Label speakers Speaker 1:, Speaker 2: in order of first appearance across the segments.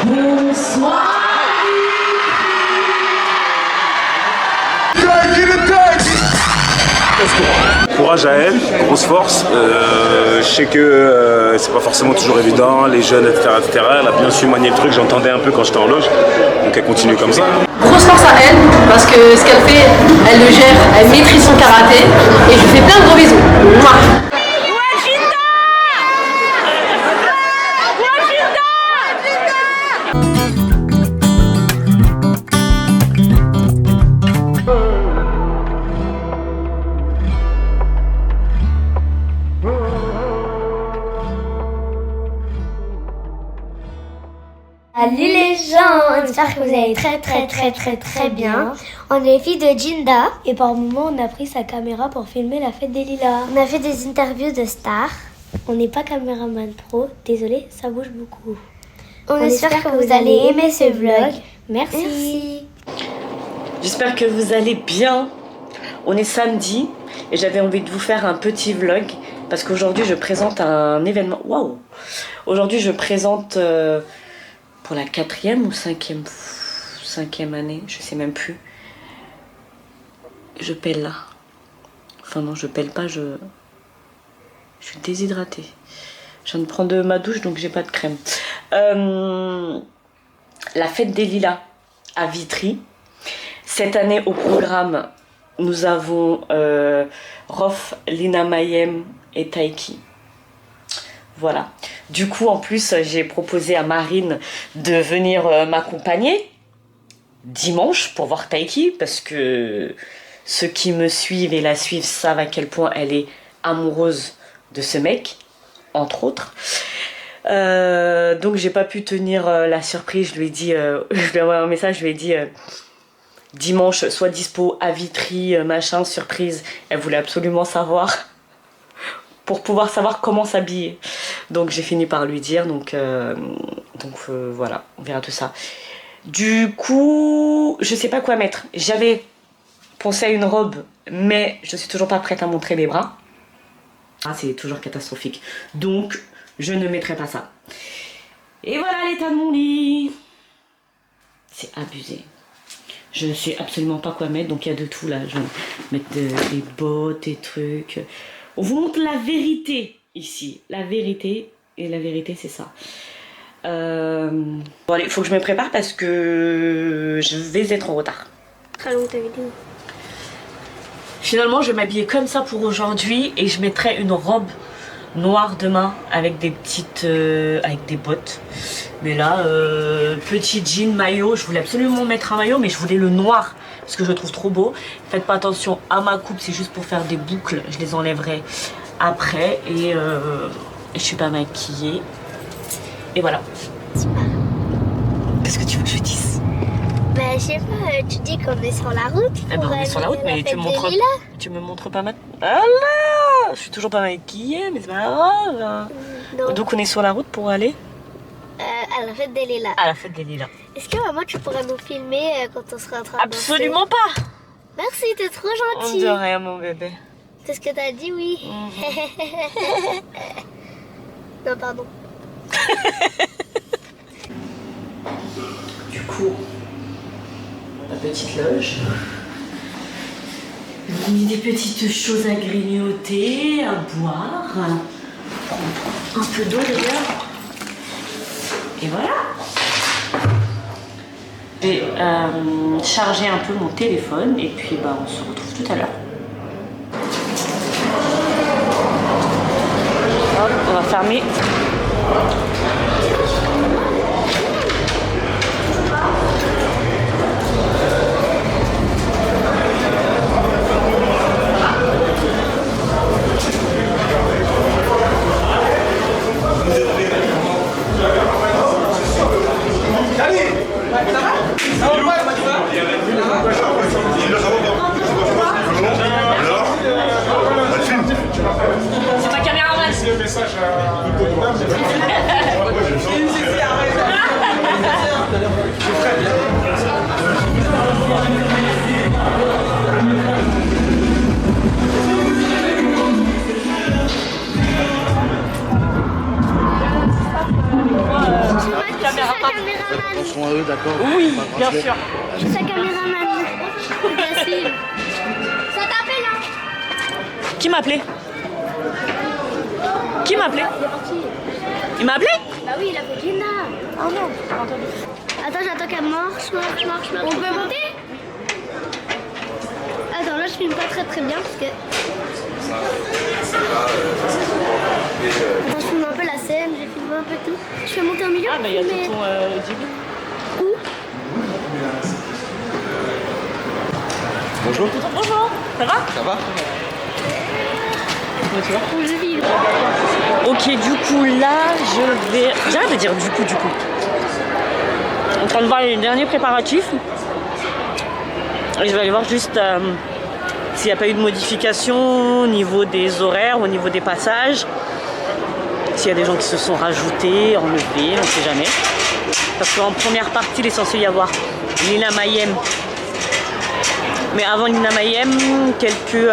Speaker 1: Bonsoir.
Speaker 2: Courage à elle, grosse force. Je sais que c'est pas forcément toujours évident, les jeunes, etc., etc. Elle a bien su manier le truc, j'entendais un peu quand j'étais en loge. Donc elle continue comme ça.
Speaker 1: Grosse force à elle, parce que ce qu'elle fait, elle le gère, elle maîtrise son karaté. Et je lui fais plein de gros bisous. Mouah.
Speaker 3: Salut les gens, j'espère que vous allez très bien. On est les filles de Jinda et par moment on a pris sa caméra pour filmer la fête des lilas. On a fait des interviews de stars. On n'est pas caméraman pro, désolé, ça bouge beaucoup. On espère que vous allez aimer ce vlog. Merci.
Speaker 4: J'espère que vous allez bien. On est samedi et j'avais envie de vous faire un petit vlog parce qu'aujourd'hui je présente un événement. Waouh! Aujourd'hui je présente pour la 4e ou 5e année, je sais même plus. Je pèle là. Enfin non, je pèle pas, je suis déshydratée. Je viens de prendre ma douche donc j'ai pas de crème. La fête des lilas à Vitry. Cette année au programme, nous avons Rof, Lina Mayem et Taiki. Voilà. Du coup, en plus, j'ai proposé à Marine de venir m'accompagner dimanche pour voir Taiki, parce que ceux qui me suivent et la suivent savent à quel point elle est amoureuse de ce mec, entre autres. Donc, j'ai pas pu tenir la surprise. Je lui ai dit, je lui ai envoyé un message, je lui ai dit dimanche, soit dispo à Vitry, machin, surprise. Elle voulait absolument savoir. Pour pouvoir savoir comment s'habiller. Donc j'ai fini par lui dire, donc voilà, on verra tout ça. Du coup, je sais pas quoi mettre. J'avais pensé à une robe, mais je suis toujours pas prête à montrer mes bras. Ah, c'est toujours catastrophique. Donc, je ne mettrai pas ça. Et voilà l'état de mon lit. C'est abusé. Je ne sais absolument pas quoi mettre, donc il y a de tout là. Je vais mettre des bottes, des trucs... On vous montre la vérité ici. La vérité, et la vérité c'est ça. Bon allez, il faut que je me prépare parce que je vais être en retard.
Speaker 3: Très longue ta vidéo.
Speaker 4: Finalement, je vais m'habiller comme ça pour aujourd'hui et je mettrai une robe noire demain avec des petites... avec des bottes. Mais là, petit jean, maillot. Je voulais absolument mettre un maillot, mais je voulais le noir parce que je le trouve trop beau. Faites pas attention à ma coupe, c'est juste pour faire des boucles. Je les enlèverai après et je suis pas maquillée. Et voilà. Qu'est-ce que tu veux que je dise?
Speaker 3: Bah je sais pas, tu dis qu'on est sur la route.
Speaker 4: Eh ben, on est sur la route, mais tu me montres pas maintenant. Ah là, je suis toujours pas maquillée, mais c'est pas grave.
Speaker 3: Non.
Speaker 4: Donc on est sur la route pour aller
Speaker 3: à la fête des lilas.
Speaker 4: à la fête des lilas.
Speaker 3: Est-ce que maman tu pourras nous filmer quand on sera en train de danser?
Speaker 4: Absolument pas.
Speaker 3: Merci, t'es trop
Speaker 4: On
Speaker 3: gentil.
Speaker 4: de rien, mon bébé.
Speaker 3: C'est ce que t'as dit, oui. Non, pardon.
Speaker 4: Du coup, la petite loge. J'ai mis des petites choses à grignoter, à boire. Un peu d'eau d'ailleurs. Et voilà. J'ai chargé un peu mon téléphone et puis bah, on se retrouve tout à l'heure. Hop, on va fermer. C'est ma caméra.
Speaker 5: message à... Attention à eux, d'accord?
Speaker 4: Oui, bien sûr.
Speaker 3: Je suis sa caméraman. Facile. Ça t'appelle là?
Speaker 4: Qui m'a appelé? Qui m'a appelé?
Speaker 3: Il est parti.
Speaker 4: Il m'a appelé?
Speaker 3: Bah oui, il a fait Gina. Oh non, j'ai pas entendu. Attends, j'attends qu'elle marche. On peut monter? Attends, là je filme pas très bien parce que... Attends, je filme un peu la scène, j'ai filmé un peu tout. Je fais monter au milieu.
Speaker 4: Ah, bah il y a tout ton début.
Speaker 3: Où?
Speaker 5: Bonjour.
Speaker 4: Bonjour, ça va?
Speaker 5: Ça va?
Speaker 3: Où je vis.
Speaker 4: Ok, du coup là, je vais... J'arrête de dire du coup. En train de voir les derniers préparatifs. Et je vais aller voir juste s'il n'y a pas eu de modification au niveau des horaires, au niveau des passages. S'il y a des gens qui se sont rajoutés, enlevés, on ne sait jamais. Parce qu'en première partie, il est censé y avoir Lina Mayem. Mais avant Lina Mayem, quelques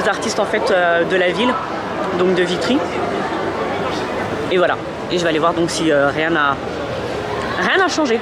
Speaker 4: artistes en fait de la ville, donc de Vitry. Et voilà. Et je vais aller voir donc si rien n'a changé.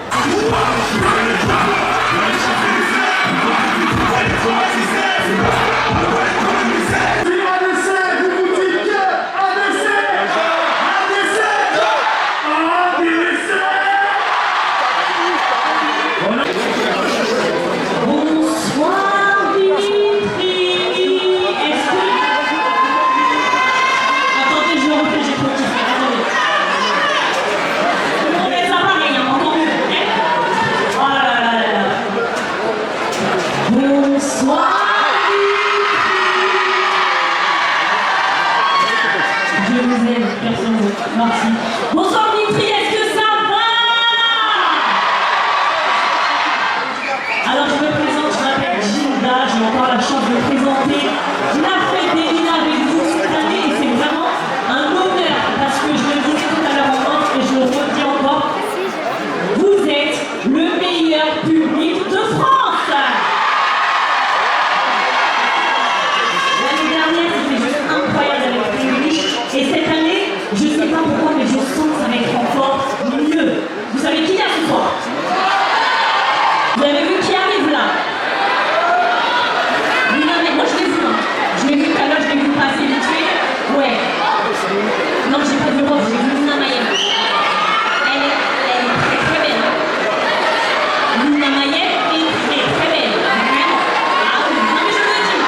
Speaker 6: Bonsoir Vitry, est-ce que ça va? Alors je me présente, je m'appelle Gilda, j'ai encore la chance de présenter la fête des Lilas avec vous cette année et c'est vraiment un honneur parce que je le disais tout à l'heure en off et je le redis encore, vous êtes le meilleur public de France. L'année dernière c'était juste incroyable avec le public et cette année, je ne sais pas pourquoi, mais je sens que ça va être encore mieux. Vous savez qui il y a ce soir? Vous avez vu qui arrive là? Moi je l'ai vu, hein. Je l'ai vu tout à l'heure, je l'ai vu passer vite fait. Ouais. Non, j'ai pas vu Rose, j'ai vu Lina Mayem. Elle est très très belle. Lina Mayem est très très belle. Vraiment. Ah oui, non mais je le dis.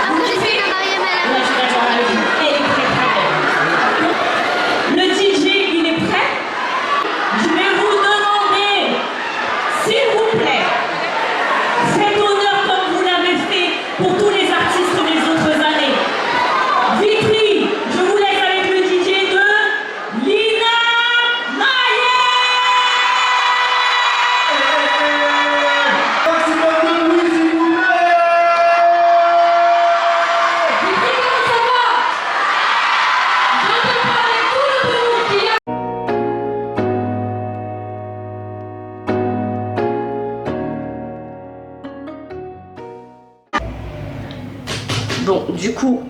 Speaker 3: Après, j'ai fait la Mariam à la...
Speaker 6: Ouais, je suis d'accord avec vous. Elle est très très belle. Le DJ, il est prêt? Je vais vous demander, s'il vous plaît, faites honneur comme vous l'avez fait pour tous les artistes des autres années. Vitry, je vous laisse avec le DJ de Lina Mayem. Vitry, comment ça va? J'entends parler tout le monde qui a...
Speaker 4: Bon, du coup,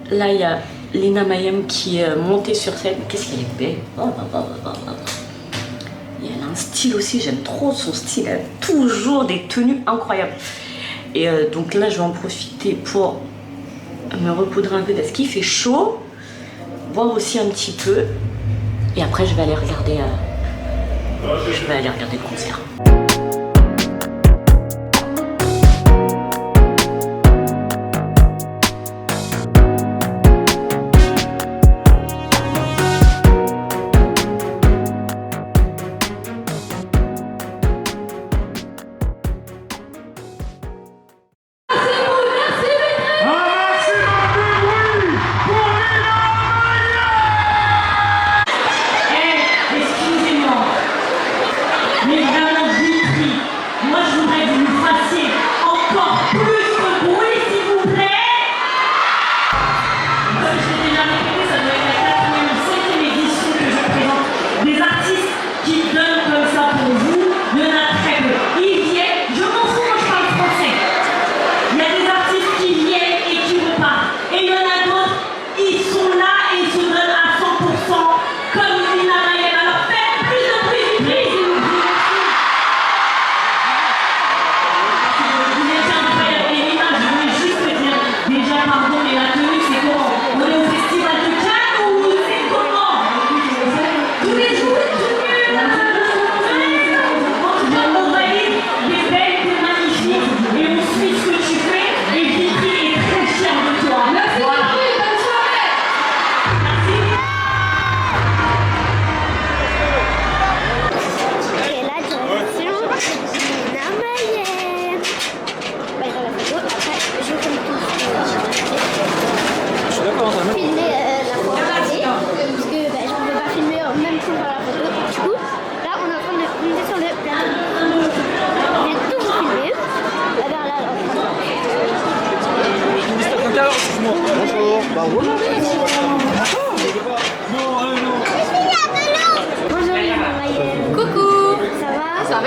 Speaker 4: là il y a Lina Mayem qui est montée sur scène. Qu'est-ce qu'elle est belle! Et elle a un style aussi, j'aime trop son style. Elle a toujours des tenues incroyables. Et donc là, je vais en profiter pour me repoudrer un peu parce qu'il fait chaud, boire aussi un petit peu. Et après, je vais aller regarder le concert.
Speaker 6: Excusez-moi, mais vraiment,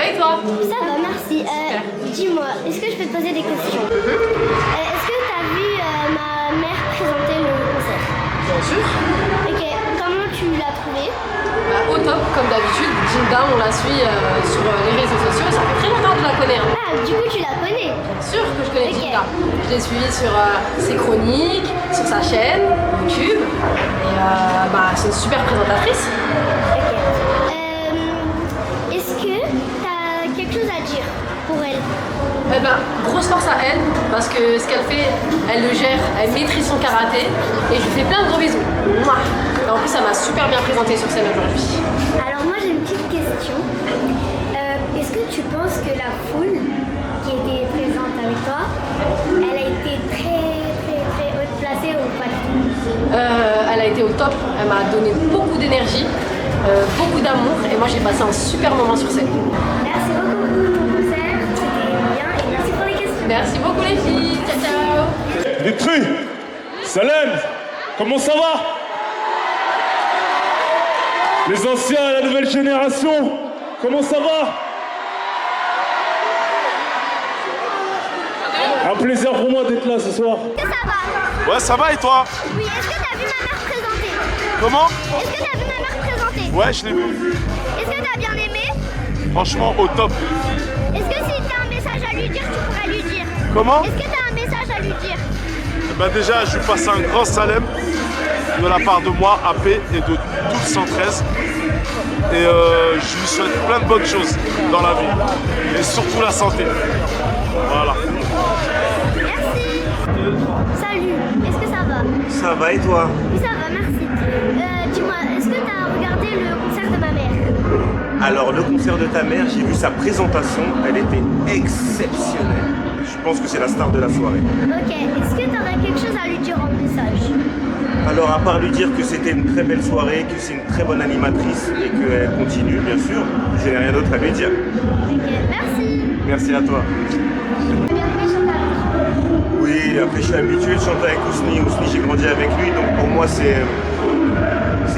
Speaker 1: va et toi?
Speaker 3: Ça va, merci. Dis-moi, est-ce que je peux te poser des questions? Est-ce que tu as vu ma mère présenter le concert?
Speaker 1: Bien sûr.
Speaker 3: Ok, comment tu l'as trouvé?
Speaker 1: Au top, comme d'habitude. Jinda, on la suit sur les réseaux sociaux. Ça fait très longtemps que je la connais. Hein.
Speaker 3: Ah, du coup, tu la connais?
Speaker 1: Bien sûr que je connais
Speaker 3: Ok.
Speaker 1: Jinda. Je l'ai suivie sur ses chroniques, sur sa chaîne YouTube. Et c'est une super présentatrice.
Speaker 3: Ok. Est-ce que tu as quelque chose à dire pour elle?
Speaker 1: Eh ben, grosse force à elle, parce que ce qu'elle fait, elle le gère, elle maîtrise son karaté, et je lui fais plein de gros bisous. Mouah. Et en plus, elle m'a super bien présenté sur scène aujourd'hui.
Speaker 3: Alors moi, j'ai une petite question. Est-ce que tu penses que la foule qui était présente avec toi, elle a été très haute placée ou pas du tout?
Speaker 1: Elle a été au top, elle m'a donné beaucoup d'énergie, beaucoup d'amour, et moi j'ai passé un super moment sur scène.
Speaker 3: Merci beaucoup pour ton concert, c'était bien et merci pour les questions.
Speaker 1: Merci beaucoup les filles, ciao ciao.
Speaker 5: Vitry, Salem, comment ça va? Les anciens et la nouvelle génération, comment ça va? Un plaisir pour moi d'être là ce soir.
Speaker 3: Est-ce que ça va?
Speaker 2: Ouais, ça va et toi?
Speaker 3: Oui, est-ce que t'as vu ma mère présenter?
Speaker 2: Comment?
Speaker 3: Est-ce que t'as vu ma mère présenter?
Speaker 2: Ouais, je l'ai vu.
Speaker 3: Est-ce que t'as bien aimé?
Speaker 2: Franchement, au top.
Speaker 3: Est-ce que si t'as un message à lui dire, tu pourrais lui dire?
Speaker 2: Comment?
Speaker 3: Est-ce que t'as un message à lui dire?
Speaker 2: Bah déjà, je lui passe un grand salem de la part de moi, AP et de toute 113. Et je lui souhaite plein de bonnes choses dans la vie. Et surtout la santé. Voilà.
Speaker 3: Merci. Salut, est-ce que ça va?
Speaker 2: Ça va et toi?
Speaker 3: Oui, ça va, merci. Dis-moi, est-ce que t'as regardé le concert de ma mère?
Speaker 7: Alors le concert de ta mère, j'ai vu sa présentation, elle était exceptionnelle. Je pense que c'est la star de la soirée.
Speaker 3: Ok, est-ce que t'aurais quelque chose à lui dire en message?
Speaker 7: Alors à part lui dire que c'était une très belle soirée, que c'est une très bonne animatrice et qu'elle continue bien sûr, je n'ai rien d'autre à lui dire.
Speaker 3: Ok, merci.
Speaker 7: Merci à toi.
Speaker 3: T'as bien aimé chanter avec moi?
Speaker 7: Oui, après je suis habitué de chanter avec Ousni. Ousni, j'ai grandi avec lui, donc pour moi c'est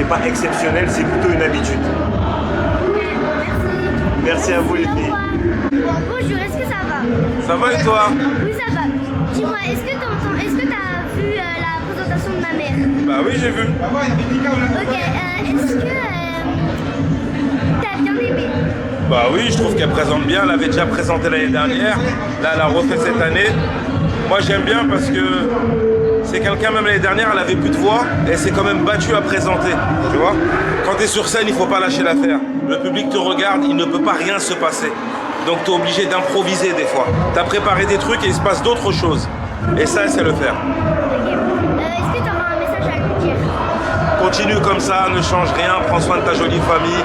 Speaker 7: pas exceptionnel, c'est plutôt une habitude.
Speaker 3: Ok, merci.
Speaker 7: Merci à vous les
Speaker 3: Au
Speaker 7: filles.
Speaker 3: revoir. Bonjour, est-ce que ça va?
Speaker 2: Ça va et toi?
Speaker 3: Oui, ça va. Dis-moi, est-ce que t'as vu la présentation de ma mère?
Speaker 2: Bah oui, j'ai vu.
Speaker 3: Ok, est-ce que t'as bien aimé?
Speaker 2: Bah oui, je trouve qu'elle présente bien. Elle avait déjà présenté l'année dernière. Là, elle a refait cette année. Moi, j'aime bien parce que c'est quelqu'un, même l'année dernière, elle avait plus de voix et elle s'est quand même battue à présenter. Tu vois? Quand tu es sur scène, il faut pas lâcher l'affaire. Le public te regarde, il ne peut pas rien se passer. Donc tu es obligé d'improviser des fois. Tu as préparé des trucs et il se passe d'autres choses. Et ça, c'est le faire.
Speaker 3: Ok. Est-ce que t'auras un message à lui dire?
Speaker 2: Continue comme ça, ne change rien, prends soin de ta jolie famille.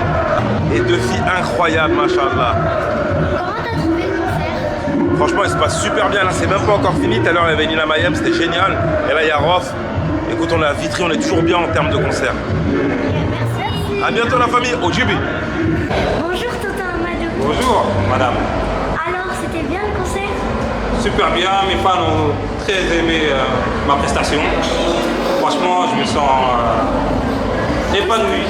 Speaker 2: Et deux filles incroyables, machallah.
Speaker 3: Comment t'as trouvé le concert?
Speaker 2: Franchement, il se passe super bien. Là, c'est même pas encore fini. Tout à l'heure, il y avait Nina Mayem, c'était génial. Et là, il y a Rof. Écoute, on est à Vitry, on est toujours bien en termes de concert.
Speaker 3: Ok, merci.
Speaker 2: À bientôt, la famille. Au Djibi.
Speaker 3: Bonjour, tonton Amadou.
Speaker 8: Bonjour madame.
Speaker 3: Alors, c'était bien le concert?
Speaker 8: Super bien, mes fans ont très aimé ma prestation. Franchement, je me sens épanoui.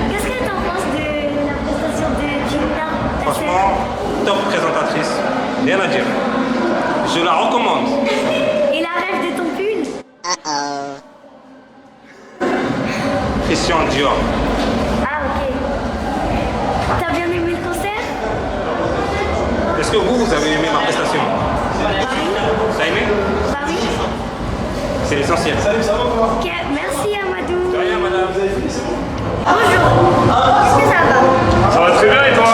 Speaker 3: Qu'est-ce que t'en penses de la prestation de Jinda?
Speaker 8: Franchement, top présentatrice. Rien à dire. Je la recommande.
Speaker 3: Et la rêve de ton pull?
Speaker 8: Christian Dior.
Speaker 3: Ah, ok. T'as bien aimé le concert?
Speaker 8: Est-ce que vous avez aimé ma prestation?
Speaker 3: Bah oui.
Speaker 8: T'as aimé?
Speaker 3: Bah oui.
Speaker 8: C'est l'essentiel.
Speaker 3: Ok, merci Amadou.
Speaker 8: De rien madame.
Speaker 3: Bonjour. Est-ce que ça va?
Speaker 2: Ça va très bien et toi?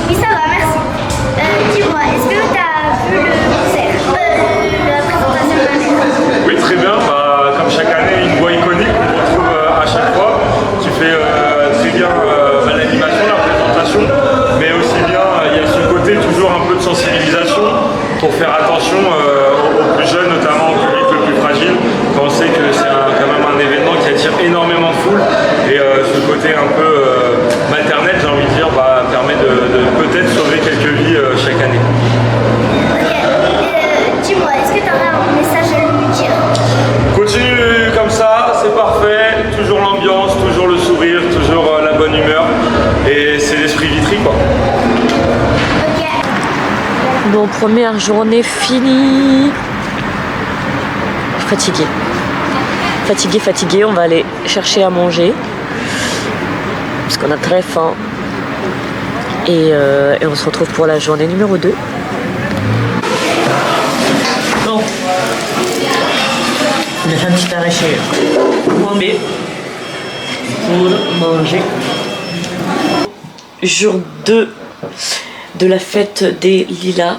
Speaker 3: Oui, ça va, merci. Dis-moi, est-ce que t'as vu le concert? La présentation de ma mère?
Speaker 2: Oui, très bien. Bah, comme chaque année, une voix iconique qu'on retrouve à chaque fois. Tu fais très bien l'animation, la présentation, mais aussi bien, il y a ce côté toujours un peu de sensibilisation pour faire attention aux plus jeunes, notamment au public le plus fragile. Quand on sait que c'est quand même un événement qui attire énormément de foule et ce côté un peu maternel, j'ai envie de dire, permet de peut-être sauver quelques vies chaque année.
Speaker 3: Ok. Dis-moi, est-ce que t'aurais un message à lui dire?
Speaker 2: Continue comme ça, c'est parfait, toujours l'ambiance, toujours le sourire, toujours la bonne humeur et c'est l'esprit Vitry quoi.
Speaker 4: Bon, première journée finie. Fatiguée. Fatiguée. On va aller chercher à manger. Parce qu'on a très faim. Et on se retrouve pour la journée numéro 2. Bon. On a fait un petit arrêt chez Point B pour manger. Jour 2 de la fête des Lilas.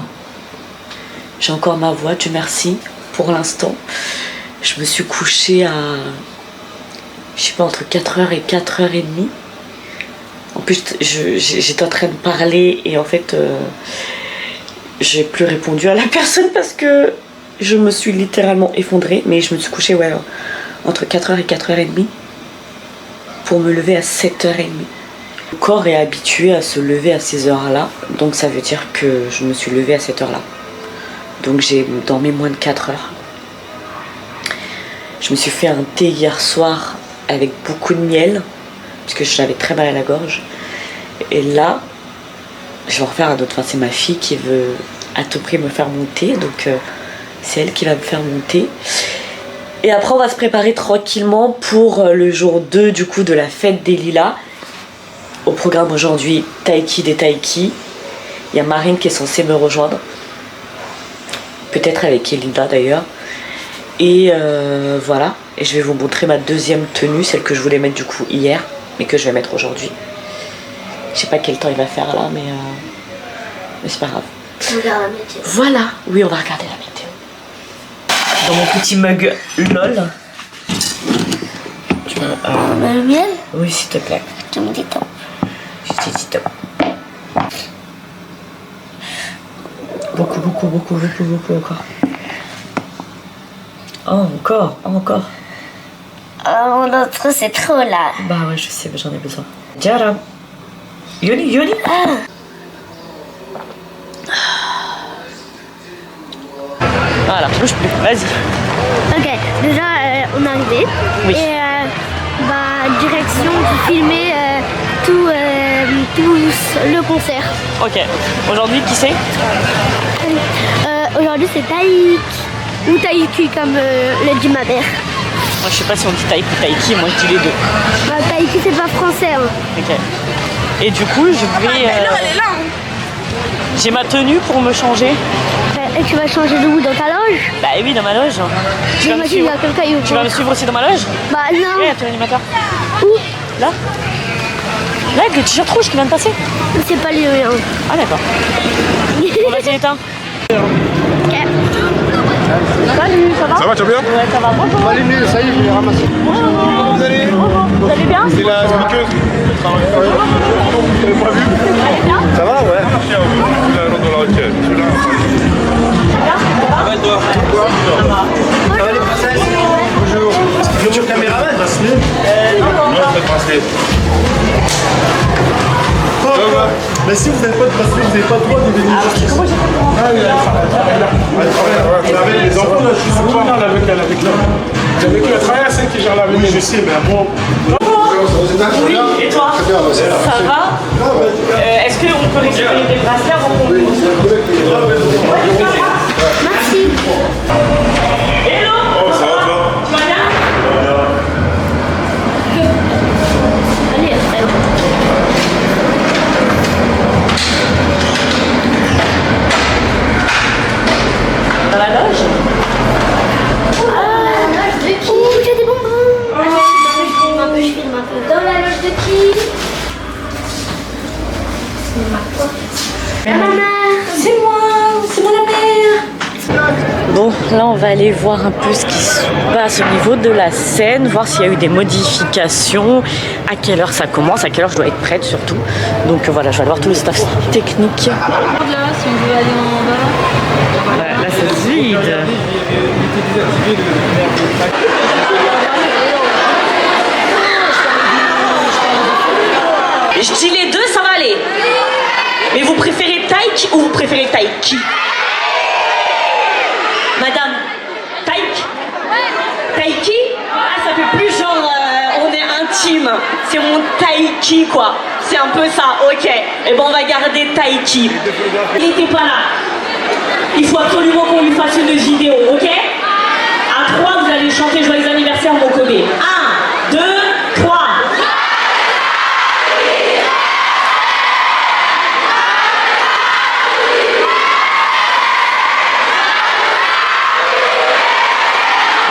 Speaker 4: J'ai encore ma voix, Dieu merci, pour l'instant. Je me suis couchée à, je sais pas, entre 4h et 4h30. En plus, j'étais en train de parler et en fait, j'ai plus répondu à la personne parce que je me suis littéralement effondrée. Mais je me suis couchée, ouais, entre 4h et 4h30 pour me lever à 7h30. Le corps est habitué à se lever à ces heures-là, donc ça veut dire que je me suis levée à cette heure-là. Donc j'ai dormi moins de 4 heures. Je me suis fait un thé hier soir avec beaucoup de miel, parce que j'avais très mal à la gorge. Et là, je vais en refaire un autre. Enfin, c'est ma fille qui veut à tout prix me faire mon thé, donc c'est elle qui va me faire mon thé. Et après, on va se préparer tranquillement pour le jour 2 du coup de la fête des Lilas. Au programme aujourd'hui, Taiki des Taiki. Il y a Marine qui est censée me rejoindre. Peut-être avec Elida d'ailleurs. Et voilà. Et je vais vous montrer ma deuxième tenue, celle que je voulais mettre du coup hier, mais que je vais mettre aujourd'hui. Je sais pas quel temps il va faire là, mais c'est pas grave.
Speaker 3: On regarde la météo.
Speaker 4: Voilà. Oui, on va regarder la météo. Dans mon petit mug LOL. Tu veux
Speaker 3: Le miel?
Speaker 4: Oui, s'il te plaît.
Speaker 3: Tu me dis top.
Speaker 4: Je t'ai dit top. Beaucoup encore. Oh, encore.
Speaker 3: Oh, l'autre, c'est trop là.
Speaker 4: Bah ouais, je sais, mais j'en ai besoin. Jaram. Yoni. Voilà, bouge plus, vas-y.
Speaker 3: Ok, déjà, on est arrivé.
Speaker 4: Oui.
Speaker 3: Et direction pour filmer tout le concert.
Speaker 4: Ok, aujourd'hui, qui c'est?
Speaker 3: Aujourd'hui, c'est Taïk. Ou Taïki, comme le dit ma mère.
Speaker 4: Moi, je sais pas si on dit Taïk ou Taïki, moi je dis les deux.
Speaker 3: Bah, Taïki, c'est pas français. Hein.
Speaker 4: Ok. Et du coup, je vais.
Speaker 3: elle est là.
Speaker 4: J'ai ma tenue pour me changer.
Speaker 3: Et tu vas changer de où? Dans ta loge?
Speaker 4: Bah oui, dans ma loge. Tu vas me suivre. Tu vas me suivre aussi dans ma loge?
Speaker 3: Bah non.
Speaker 4: Oui, ton animateur.
Speaker 3: Où?
Speaker 4: Là? Là, avec le t-shirt rouge qui vient de passer.
Speaker 3: C'est pas lui. Hein.
Speaker 4: Ah d'accord. Bon, vas-y, éteins.
Speaker 3: Ok.
Speaker 4: Salut, ça va?
Speaker 5: Ça va, tu vas bien?
Speaker 4: Ouais, ça va. Bonjour.
Speaker 5: Ça y est, je l'ai ramassé.
Speaker 4: Bonjour.
Speaker 5: Vous allez?
Speaker 4: Vous allez bien?
Speaker 5: C'est la sneakeuse. Vous l'avez pas vu?
Speaker 4: Vous allez bien?
Speaker 5: Ça va, ouais. Ça va les princesses? Bonjour. Futur caméraman?
Speaker 4: Non,
Speaker 2: Faites bracelet.
Speaker 5: Mais si vous n'avez pas de bracelet, vous n'avez pas le droit de venir.
Speaker 4: Comment j'ai fait?
Speaker 5: Ah oui, vous avez les enfants là, je suis souvent là avec elle, avec là. J'avais que la travail, c'est qui gère la vie. Oui, je sais, mais bon.
Speaker 4: Oui, et toi? Ça va? Est-ce qu'on peut récupérer des bracelets avant qu'on...
Speaker 3: Merci.
Speaker 4: Hello!
Speaker 2: Oh, ça va, toi?
Speaker 4: Tu vas bien?
Speaker 3: Allez, frère.
Speaker 4: Dans la loge?
Speaker 3: Oh, j'ai des bonbons. Je filme un peu. Dans la loge de qui? C'est ma mère.
Speaker 4: C'est moi la mère. Bon, là on va aller voir un peu ce qui se passe au niveau de la scène, voir s'il y a eu des modifications, à quelle heure ça commence, à quelle heure je dois être prête surtout. Donc voilà, je vais aller voir tout le staff technique.
Speaker 1: Là, si on veut aller en bas.
Speaker 4: Là c'est vide. Je dis les deux, ça va aller. Mais vous préférez Taïk ou vous préférez Taïki? Madame, Taïk? Taïki? Ah, ça fait plus genre on est intime. C'est mon Taïki quoi. C'est un peu ça, ok. Et bon, on va garder Taïki. Il était pas là.
Speaker 6: il faut absolument qu'on lui fasse une vidéo, ok? À 3, vous allez chanter Joyeux anniversaire, mon Kobe. 1, 2, 3.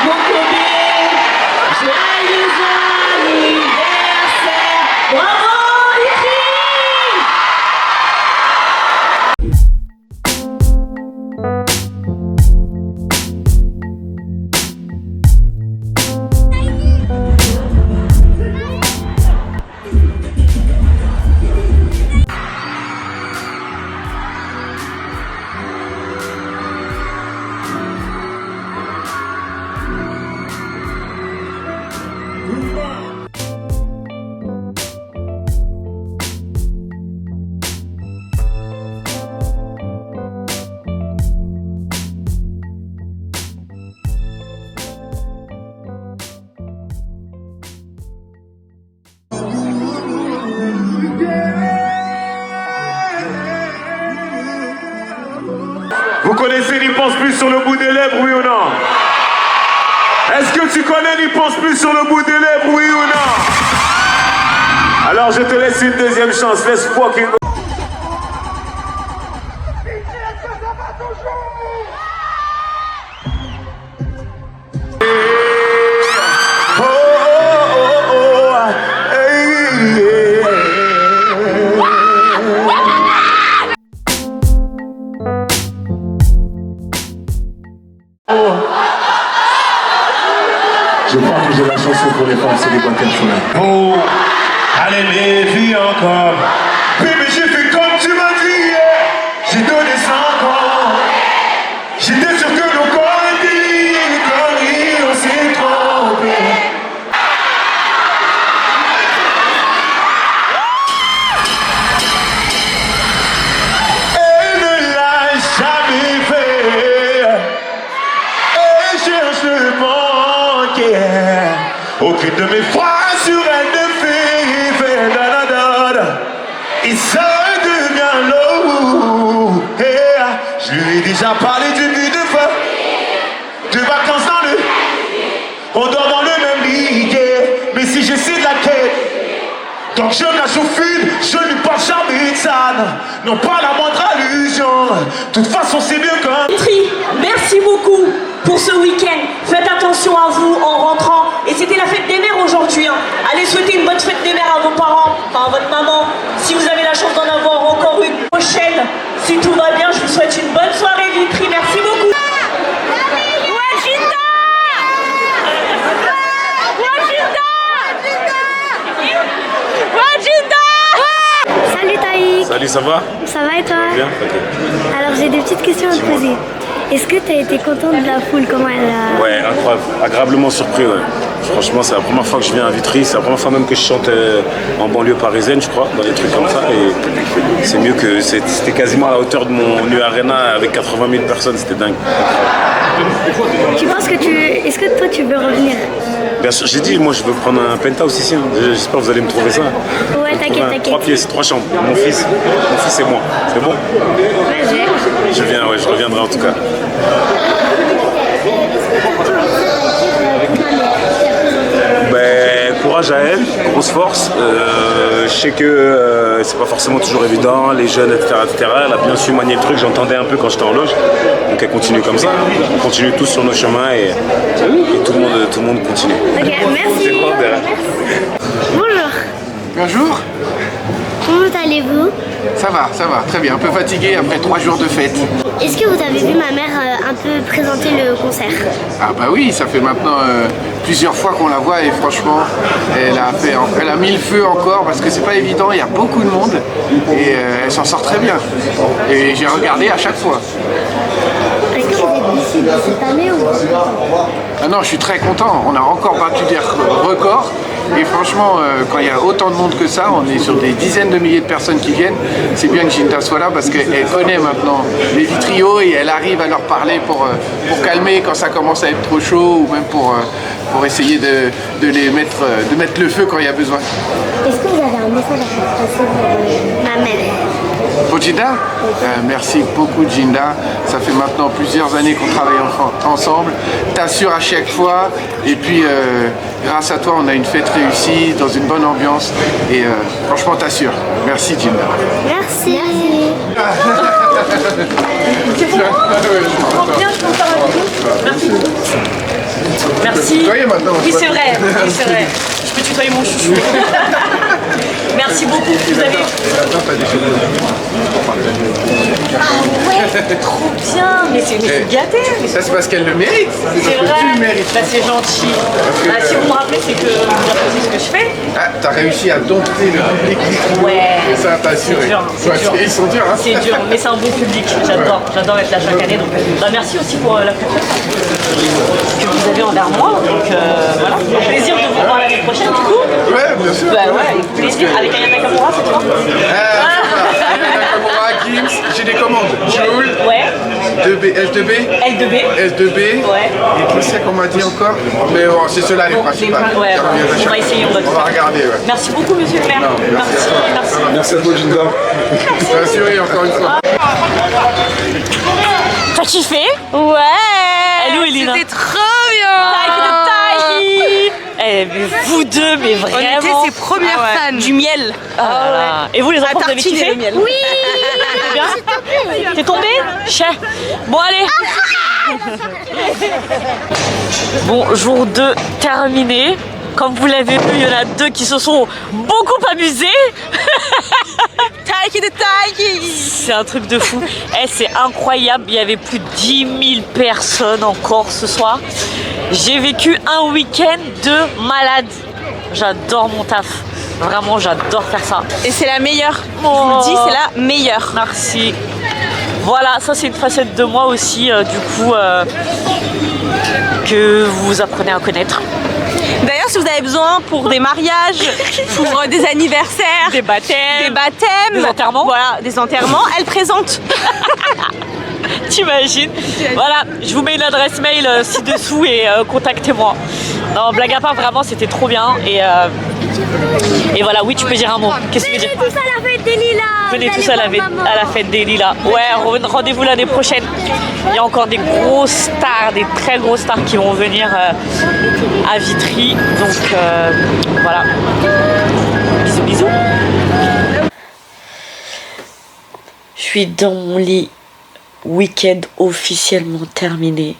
Speaker 6: Mon Kobe, joyeux anniversaire. Bravo, Vitry!
Speaker 7: Vous connaissez N'y pense plus sur le bout des lèvres, oui ou non? Est-ce que tu connais N'y pense plus sur le bout des lèvres, oui ou non? Alors je te laisse une deuxième chance, laisse fucking go. Je crois que j'ai la chanson pour les femmes célibataires quand même. Oh, allez les filles encore. Bébé, j'ai fait comme tu m'as dit. J'ai donné 5 ans. J'étais sûr que nos corps étaient liés. Conneries, on s'est trompé. Elle ne l'a jamais fait. Elle cherche le manquer. Aucune de mes phrases sur elle ne fait da-da-da. Et ça devient lourd. Je lui ai déjà parlé du but de feu, de vacances dans le. On dort dans le même lit, mais si j'essaie de la quête, donc je cache au fil, je ne lui parle jamais de ça. Non, pas la moindre allusion. De toute façon, c'est mieux quand.
Speaker 6: Vitry, merci beaucoup pour ce week-end. Faites attention à vous en rentrant. Et c'était la fête des mères aujourd'hui. Hein. Allez souhaiter une bonne fête des mères à vos parents, enfin à votre maman. Si vous avez la chance d'en avoir encore une prochaine, si tout va bien, je vous souhaite une bonne soirée Vitry. Merci beaucoup.
Speaker 3: Salut Taïk.
Speaker 2: Salut, ça va?
Speaker 3: Ça va et toi?
Speaker 2: Bien, ok.
Speaker 3: Alors j'ai des petites questions à te poser. Est-ce que tu as été content de la foule? Comment elle a...
Speaker 2: Ouais, incroyable, agréablement surpris, ouais. Franchement, c'est la première fois que je viens à Vitry, c'est la première fois même que je chante en banlieue parisienne, je crois, dans des trucs comme ça. Et c'est mieux que c'était quasiment à la hauteur de mon Nu Arena avec 80 000 personnes, c'était dingue.
Speaker 3: Tu penses que est-ce que toi tu veux revenir?
Speaker 2: Bien sûr, j'ai dit, moi je veux prendre un penthouse ici. Hein. J'espère que vous allez me trouver ça.
Speaker 3: Ouais, t'inquiète.
Speaker 2: 3 pièces, 3 chambres. Mon fils et moi. C'est bon?
Speaker 3: Vas-y.
Speaker 2: Je viens, ouais, je reviendrai en tout cas. Ben, courage à elle, grosse force. Je sais que c'est pas forcément toujours évident, les jeunes, etc., etc. Elle a bien su manier le truc, j'entendais un peu quand j'étais en loge. Donc elle continue comme ça. On continue tous sur nos chemins et tout le monde continue.
Speaker 3: Ok, merci. Bonjour.
Speaker 9: Bonjour.
Speaker 3: Comment allez-vous?
Speaker 9: Ça va, très bien. Un peu fatigué après 3 jours de fête.
Speaker 3: Est-ce que vous avez vu ma mère un peu présenter le concert?
Speaker 9: Ah bah oui, ça fait maintenant plusieurs fois qu'on la voit et franchement, elle a mis le feu encore parce que c'est pas évident, il y a beaucoup de monde et elle s'en sort très bien. Et j'ai regardé à chaque fois.
Speaker 3: Est-ce que vous êtes déçu de cette année ou...
Speaker 9: Ah non, je suis très content. On a encore battu des records. Et franchement, quand il y a autant de monde que ça, on est sur des dizaines de milliers de personnes qui viennent. C'est bien que Ginta soit là parce qu'elle connaît maintenant les vitriaux et elle arrive à leur parler pour calmer quand ça commence à être trop chaud ou même pour essayer de mettre le feu quand il y a besoin.
Speaker 3: Est-ce que vous avez un message à faire passer pour ma mère?
Speaker 9: Faut Jinda. Merci beaucoup Jinda. Ça fait maintenant plusieurs années qu'on travaille ensemble. T'assures à chaque fois. Et puis grâce à toi, on a une fête réussie, dans une bonne ambiance. Et franchement, t'assures. Merci Jinda.
Speaker 3: Merci.
Speaker 4: C'est bon. Bien, je peux faire un bisou. Merci. Merci. Oui, c'est vrai. Oui, c'est vrai. Je peux tutoyer mon chouchou. Merci beaucoup. Vous avez. Ah ouais, trop bien. Mais c'est gâté.
Speaker 9: Ça, c'est parce qu'elle le mérite.
Speaker 4: C'est vrai. Tu le mérites. Bah, c'est gentil. Bah, si vous me rappelez, c'est que j'apprécie ce que je fais.
Speaker 9: Ah, t'as réussi à dompter le public.
Speaker 4: Ouais.
Speaker 9: Et ça, t'as assuré.
Speaker 4: C'est dur.
Speaker 9: Ils sont durs, hein.
Speaker 4: C'est dur, mais c'est un bon public. J'adore être là chaque année. Donc, bah, merci aussi pour la confiance que vous avez envers moi. Donc voilà. Au plaisir de vous voir l'année prochaine, du coup.
Speaker 9: Ouais, bien sûr.
Speaker 4: Bah ouais, avec plaisir. Avec Ayana Nakamura, c'est toi.
Speaker 9: Ayana Nakamura, Gims, j'ai des commandes. Joule.
Speaker 4: Ouais.
Speaker 9: S2B.
Speaker 4: L2B.
Speaker 9: S2B.
Speaker 4: Ouais.
Speaker 9: Et qui c'est qu'on m'a dit encore? Mais bon, c'est ceux-là les principales.
Speaker 4: Ouais, on va essayer, on va
Speaker 9: regarder. Ouais.
Speaker 4: Merci beaucoup, monsieur le maire. Merci.
Speaker 5: Merci à toi, Jinda.
Speaker 9: T'as assuré encore une fois.
Speaker 4: T'as kiffé?
Speaker 10: Ouais.
Speaker 4: Hello, Elina.
Speaker 10: C'était trop bien.
Speaker 4: Eh, mais vous deux, mais vraiment.
Speaker 10: On était ses premières fans.
Speaker 4: Du miel. Et vous, les enfants, vous avez kiffé?
Speaker 10: Le miel.
Speaker 3: Oui.
Speaker 4: C'est bien. T'es tombé? Chais. Bon, allez. Bon, jour 2 terminé. Comme vous l'avez vu, il y en a 2 qui se sont beaucoup amusés.
Speaker 10: Taiki de Taiki.
Speaker 4: C'est un truc de fou. C'est incroyable. Il y avait plus de 10 000 personnes encore ce soir. J'ai vécu un week-end de malade. J'adore mon taf. Vraiment, j'adore faire ça.
Speaker 10: Et c'est la meilleure. Je vous le dis, c'est la meilleure.
Speaker 4: Merci. Voilà, ça c'est une facette de moi aussi, du coup, que vous apprenez à connaître.
Speaker 10: D'ailleurs, si vous avez besoin pour des mariages, pour des anniversaires,
Speaker 4: des baptêmes,
Speaker 10: des
Speaker 4: enterrements,
Speaker 10: voilà, des enterrements, elle présente.
Speaker 4: T'imagines? Voilà, je vous mets une adresse mail ci-dessous et contactez-moi. Non, blague à part, vraiment, c'était trop bien. Et voilà, oui, tu peux dire un mot. Qu'est-ce que tu veux dire?
Speaker 3: Venez tous à la fête des Lilas.
Speaker 4: Venez tous à la fête des Lilas. Ouais, rendez-vous l'année prochaine. Il y a encore des grosses stars, des très grosses stars qui vont venir à Vitry. Donc voilà. Bisous, bisous. Je suis dans mon lit. Week-end officiellement terminé.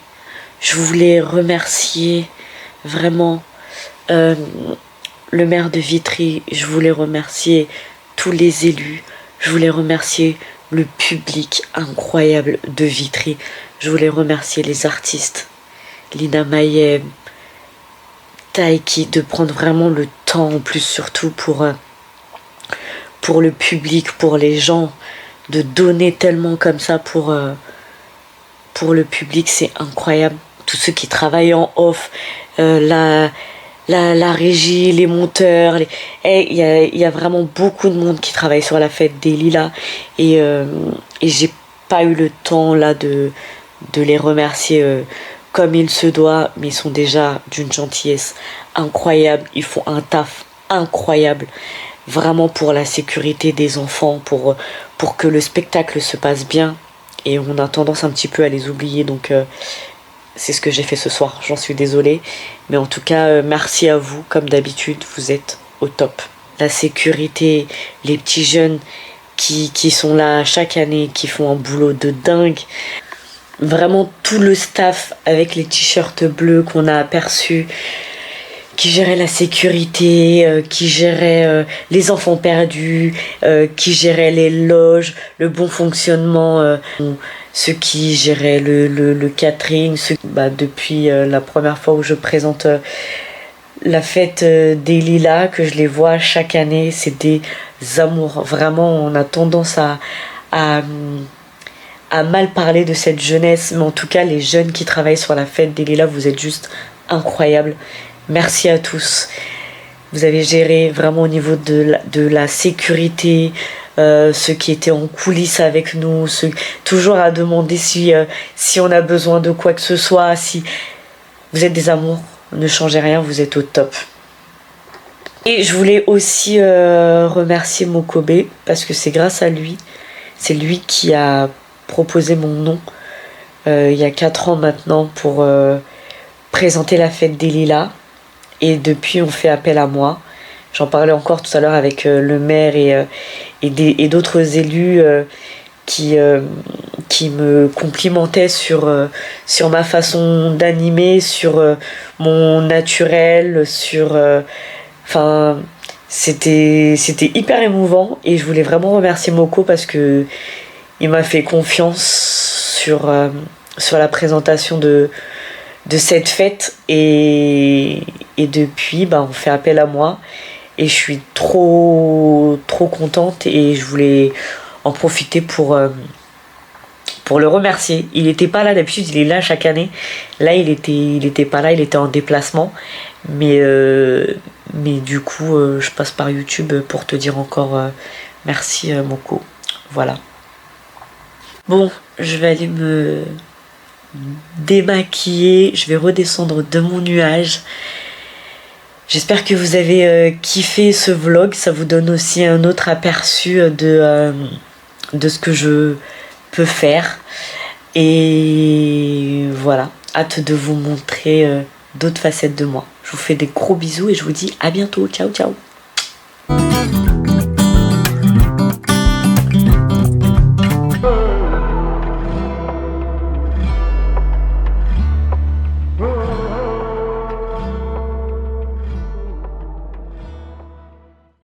Speaker 4: Je voulais remercier vraiment le maire de Vitry. Je voulais remercier tous les élus. Je voulais remercier le public incroyable de Vitry. Je voulais remercier les artistes, Lina Mayem, Taiki, de prendre vraiment le temps en plus surtout pour le public, pour les gens, de donner tellement comme ça pour le public. C'est incroyable. Tous ceux qui travaillent en off, la régie, les monteurs, il y a vraiment beaucoup de monde qui travaille sur la fête des Lilas et j'ai pas eu le temps là de les remercier comme il se doit, mais ils sont déjà d'une gentillesse incroyable. Ils font un taf incroyable vraiment pour la sécurité des enfants, pour que le spectacle se passe bien, et on a tendance un petit peu à les oublier, donc c'est ce que j'ai fait ce soir, j'en suis désolée. Mais en tout cas, merci à vous, comme d'habitude, vous êtes au top. La sécurité, les petits jeunes qui sont là chaque année, qui font un boulot de dingue. Vraiment tout le staff avec les t-shirts bleus qu'on a aperçus, qui gérait la sécurité, qui gérait les enfants perdus, qui gérait les loges, le bon fonctionnement, ceux qui géraient le catering, depuis la première fois où je présente la fête des Lilas, que je les vois chaque année, c'est des amours. Vraiment, on a tendance à mal parler de cette jeunesse, mais en tout cas, les jeunes qui travaillent sur la fête des Lilas, vous êtes juste incroyables. Merci à tous. Vous avez géré vraiment au niveau de la sécurité, ceux qui étaient en coulisses avec nous, ceux toujours à demander si on a besoin de quoi que ce soit. Si vous êtes des amours, ne changez rien, vous êtes au top. Et je voulais aussi remercier Mokobe, parce que c'est grâce à lui C'est lui qui a proposé mon nom il y a 4 ans maintenant pour présenter la fête des Lilas. Et depuis, on fait appel à moi. J'en parlais encore tout à l'heure avec le maire et d'autres élus qui me complimentaient sur ma façon d'animer, sur mon naturel, enfin, c'était hyper émouvant et je voulais vraiment remercier Moko parce que il m'a fait confiance sur la présentation de cette fête et depuis on fait appel à moi et je suis trop contente et je voulais en profiter pour le remercier. Il était pas là, d'habitude il est là chaque année, là il était pas là, il était en déplacement mais du coup je passe par YouTube pour te dire encore merci Moko. Voilà. Bon, je vais aller me démaquiller, je vais redescendre de mon nuage. J'espère que vous avez kiffé ce vlog, ça vous donne aussi un autre aperçu de ce que je peux faire. Et voilà, hâte de vous montrer d'autres facettes de moi. Je vous fais des gros bisous et je vous dis à bientôt. Ciao ciao.